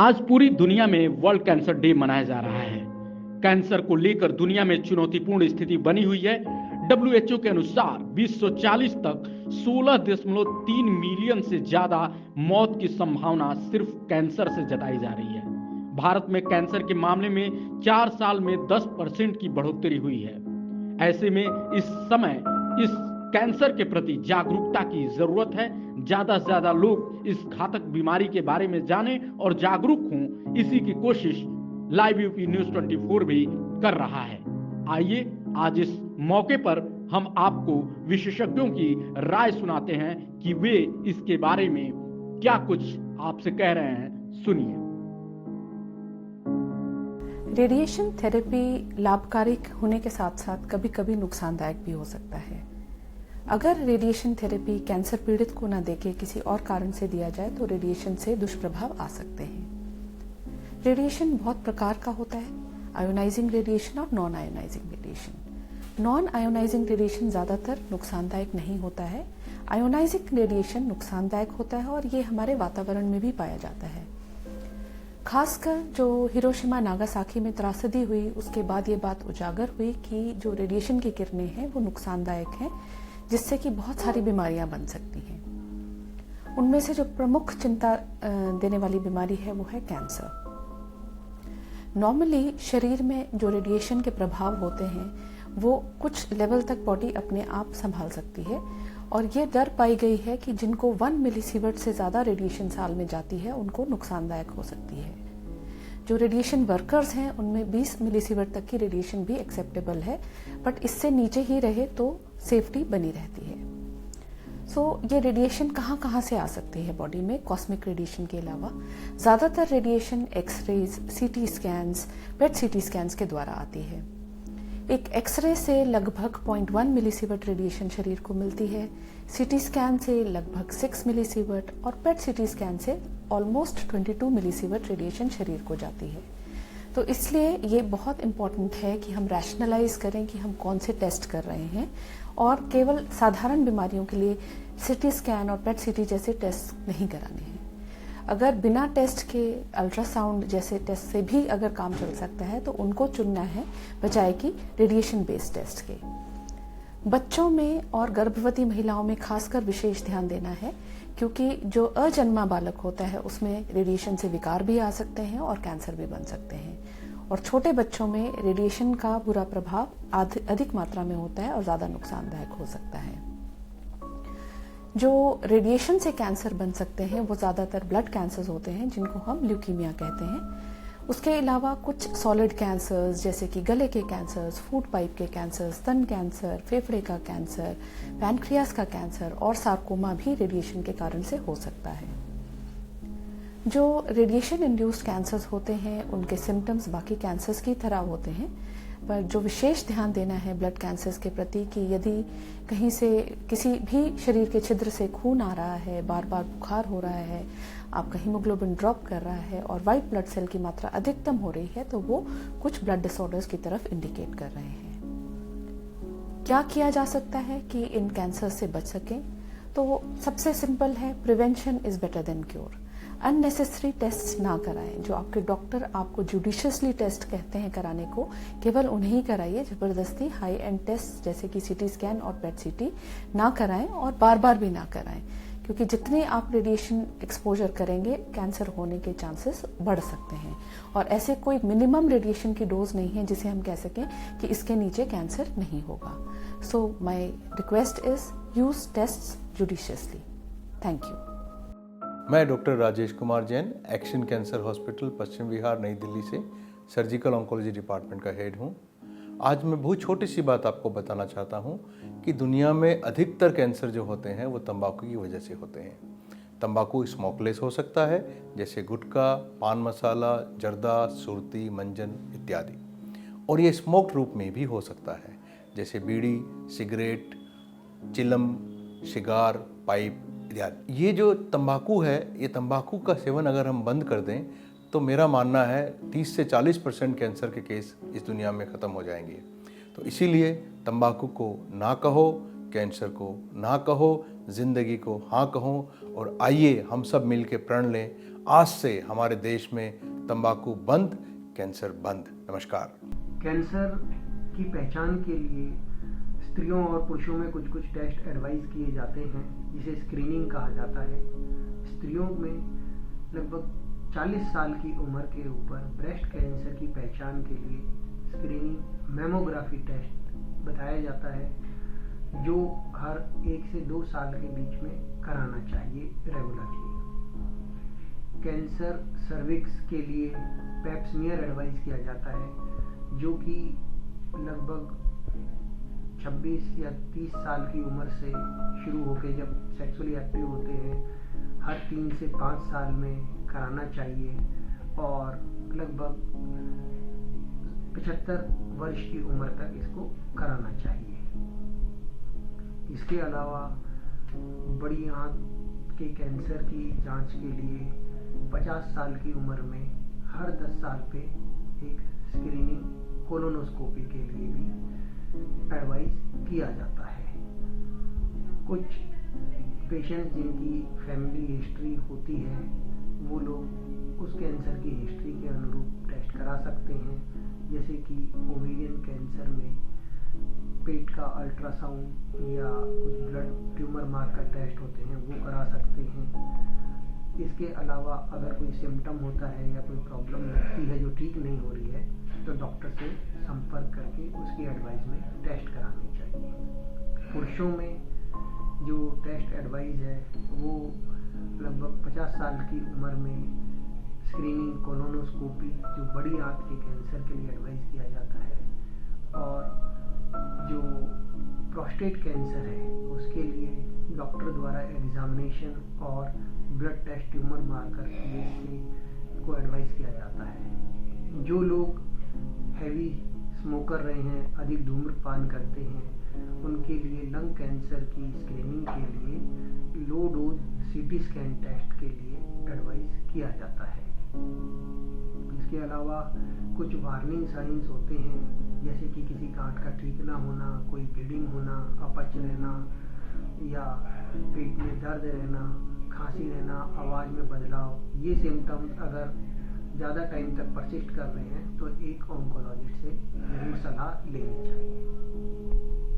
आज पूरी दुनिया में वर्ल्ड कैंसर डे मनाया जा रहा है। कैंसर को लेकर दुनिया में चुनौतीपूर्ण स्थिति बनी हुई है। डब्ल्यूएचओ के अनुसार 2040 तक 16.3 मिलियन से ज्यादा मौत की संभावना सिर्फ कैंसर से जताई जा रही है। भारत में कैंसर के मामले में 4 साल में 10% की बढ़ोतरी हुई है। ऐसे में इस समय इस कैंसर के प्रति जागरूकता की जरूरत है। ज्यादा से ज्यादा लोग इस घातक बीमारी के बारे में जानें और जागरूक हों, इसी की कोशिश लाइव यूपी न्यूज 24 भी कर रहा है। आइए आज इस मौके पर हम आपको विशेषज्ञों की राय सुनाते हैं कि वे इसके बारे में क्या कुछ आपसे कह रहे हैं। सुनिए। रेडिएशन थेरेपी लाभकारी होने के साथ साथ कभी कभी नुकसानदायक भी हो सकता है। अगर रेडिएशन थेरेपी कैंसर पीड़ित को न देके किसी और कारण से दिया जाए तो रेडिएशन से दुष्प्रभाव आ सकते हैं। रेडिएशन बहुत प्रकार का होता है, आयोनाइजिंग रेडिएशन और non ionising radiation. Non ionising radiation ज़्यादातर नुकसानदायक नहीं होता है। आयोनाइजिंग रेडिएशन नुकसानदायक होता है और ये हमारे वातावरण में भी पाया जाता है। खासकर जो हिरोशिमा नागासाकी में त्रासदी हुई उसके बाद ये बात उजागर हुई कि जो रेडिएशन की किरणें हैं वो नुकसानदायक हैं, जिससे कि बहुत सारी बीमारियां बन सकती हैं। उनमें से जो प्रमुख चिंता देने वाली बीमारी है वो है कैंसर। नॉर्मली शरीर में जो रेडिएशन के प्रभाव होते हैं वो कुछ लेवल तक बॉडी अपने आप संभाल सकती है और ये दर पाई गई है कि जिनको 1 मिलीसीवर्ट से ज़्यादा रेडिएशन साल में जाती है उनको नुकसानदायक हो सकती है। जो रेडिएशन वर्कर्स हैं उनमें 20 मिलीसीवर्ट तक की रेडिएशन भी एक्सेप्टेबल है, बट इससे नीचे ही रहे तो सेफ्टी बनी रहती है। ये रेडिएशन कहाँ कहाँ से आ सकती है बॉडी में कॉस्मिक रेडिएशन के अलावा? ज़्यादातर रेडिएशन एक्सरेज, सीटी स्कैन्स, पेट सीटी स्कैन्स के द्वारा आती है। एक एक्सरे से लगभग 0.1 मिलीसीवर्ट रेडिएशन शरीर को मिलती है, सीटी स्कैन से लगभग 6 मिलीसीवर्ट और पेट सीटी स्कैन से ऑलमोस्ट 22 मिलीसीवर्ट रेडिएशन शरीर को जाती है। तो इसलिए ये बहुत इम्पॉर्टेंट है कि हम रैशनलाइज करें कि हम कौन से टेस्ट कर रहे हैं और केवल साधारण बीमारियों के लिए सीटी स्कैन और पेट सीटी जैसे टेस्ट नहीं कराने हैं। अगर बिना टेस्ट के अल्ट्रासाउंड जैसे टेस्ट से भी अगर काम चल सकता है तो उनको चुनना है बजाय कि रेडिएशन बेस्ड टेस्ट के। बच्चों में और गर्भवती महिलाओं में खासकर विशेष ध्यान देना है, क्योंकि जो अजन्मा बालक होता है उसमें रेडिएशन से विकार भी आ सकते हैं और कैंसर भी बन सकते हैं। और छोटे बच्चों में रेडिएशन का बुरा प्रभाव अधिक मात्रा में होता है और ज़्यादा नुकसानदायक हो सकता है। जो रेडिएशन से कैंसर बन सकते हैं वो ज़्यादातर ब्लड कैंसर्स होते हैं, जिनको हम ल्यूकीमिया कहते हैं। उसके अलावा कुछ सॉलिड कैंसर्स जैसे कि गले के कैंसर्स, फूड पाइप के कैंसर, स्तन कैंसर, फेफड़े का कैंसर, पैनक्रियास का कैंसर और सार्कोमा भी रेडिएशन के कारण से हो सकता है। जो रेडिएशन इंड्यूस्ड कैंसर्स होते हैं उनके सिम्टम्स बाकी कैंसर्स की तरह होते हैं, पर जो विशेष ध्यान देना है ब्लड कैंसर्स के प्रति कि यदि कहीं से किसी भी शरीर के छिद्र से खून आ रहा है, बार बार बुखार हो रहा है, आपका हीमोग्लोबिन ड्रॉप कर रहा है और वाइट ब्लड सेल की मात्रा अधिकतम हो रही है, तो वो कुछ ब्लड डिसऑर्डर्स की तरफ इंडिकेट कर रहे हैं। क्या किया जा सकता है कि इन कैंसर से बच सकें? तो सबसे सिंपल है, prevention is better than cure. Unnecessary test ना कराएं। जो आपके डॉक्टर आपको जुडिशियसली टेस्ट कहते हैं कराने को, केवल उन्हें ही कराइए। जबरदस्ती हाई एंड टेस्ट जैसे कि सीटी स्कैन और पेट सीटी ना कराएं और बार बार भी ना कराएं, क्योंकि जितने आप रेडिएशन एक्सपोजर करेंगे कैंसर होने के चांसेस बढ़ सकते हैं। और ऐसे कोई मिनिमम रेडिएशन की डोज नहीं है जिसे हम कह सकें कि इसके नीचे कैंसर नहीं होगा। So my request is use test judiciously. Thank you. मैं doctor Rajesh Kumar Jain, action cancer hospital Paschim Vihar Nai Delhi से सर्जिकल ऑन्कोलॉजी डिपार्टमेंट का हेड हूँ। आज मैं बहुत छोटी सी बात आपको बताना चाहता हूँ कि दुनिया में अधिकतर कैंसर जो होते हैं वो तंबाकू की वजह से होते हैं। तंबाकू स्मोकलेस हो सकता है, जैसे गुटखा, पान मसाला, जर्दा, सुरती, मंजन इत्यादि, और ये स्मोक्ड रूप में भी हो सकता है, जैसे बीड़ी, सिगरेट, चिलम, सिगार, पाइप इत्यादि। ये जो तंबाकू है, ये तंबाकू का सेवन अगर हम बंद कर दें तो मेरा मानना है 30 से 40% कैंसर के केस इस दुनिया में ख़त्म हो जाएंगे। तो इसीलिए तंबाकू को ना कहो, कैंसर को ना कहो, ज़िंदगी को हाँ कहो, और आइए हम सब मिल के प्रण लें आज से हमारे देश में तंबाकू बंद, कैंसर बंद। नमस्कार। कैंसर की पहचान के लिए स्त्रियों और पुरुषों में कुछ टेस्ट एडवाइस किए जाते हैं, जिसे स्क्रीनिंग कहा जाता है। स्त्रियों में लगभग 40 साल की उम्र के ऊपर ब्रेस्ट कैंसर की पहचान के लिए स्क्रीनिंग मैमोग्राफी टेस्ट बताया जाता है, जो हर 1 से 2 साल के बीच में कराना चाहिए रेगुलरली। कैंसर सर्विक्स के लिए पैप स्मीयर एडवाइस किया जाता है, जो कि लगभग 26 या 30 साल की उम्र से शुरू होकर जब सेक्सुअली एक्टिव होते हैं हर 3 से 5 साल में कराना चाहिए और लगभग 75 वर्ष की उम्र तक इसको कराना चाहिए। इसके अलावा बड़ी आंत के कैंसर की जांच के लिए 50 साल की उम्र में हर 10 साल पे एक स्क्रीनिंग कोलोनोस्कोपी के लिए भी एडवाइस किया जाता है। कुछ पेशेंट जिनकी फैमिली हिस्ट्री होती है वो लोग उस कैंसर की हिस्ट्री के अनुरूप टेस्ट करा सकते हैं, जैसे कि ओवेरियन कैंसर में पेट का अल्ट्रासाउंड या कुछ ब्लड ट्यूमर मार्कर टेस्ट होते हैं वो करा सकते हैं। इसके अलावा अगर कोई सिम्टम होता है या कोई प्रॉब्लम लगती है जो ठीक नहीं हो रही है तो डॉक्टर से संपर्क करके उसकी एडवाइस में टेस्ट करानी चाहिए। पुरुषों में जो टेस्ट एडवाइस है वो लगभग 50 साल की उम्र में स्क्रीनिंग कोलोनोस्कोपी जो बड़ी आंत के कैंसर के लिए एडवाइस किया जाता है, और जो प्रोस्टेट कैंसर है उसके लिए डॉक्टर द्वारा एग्जामिनेशन और ब्लड टेस्ट ट्यूमर मार्कर से को एडवाइस किया जाता है। जो लोग हैवी स्मोकर रहे हैं, अधिक धूम्रपान करते हैं, उनके लिए लंग कैंसर की स्क्रीनिंग के लिए low dose CT scan test के लिए एडवाइस किया जाता है। इसके अलावा कुछ वार्निंग साइंस होते हैं, जैसे कि किसी गांठ का ठीक ना होना, कोई ब्लीडिंग होना, अपच रहना या पेट में दर्द रहना, खांसी रहना, आवाज़ में बदलाव। ये सिम्टम्स अगर ज़्यादा टाइम तक परसिस्ट कर रहे हैं तो एक ऑन्कोलॉजिस्ट से जरूर सलाह लेनी चाहिए।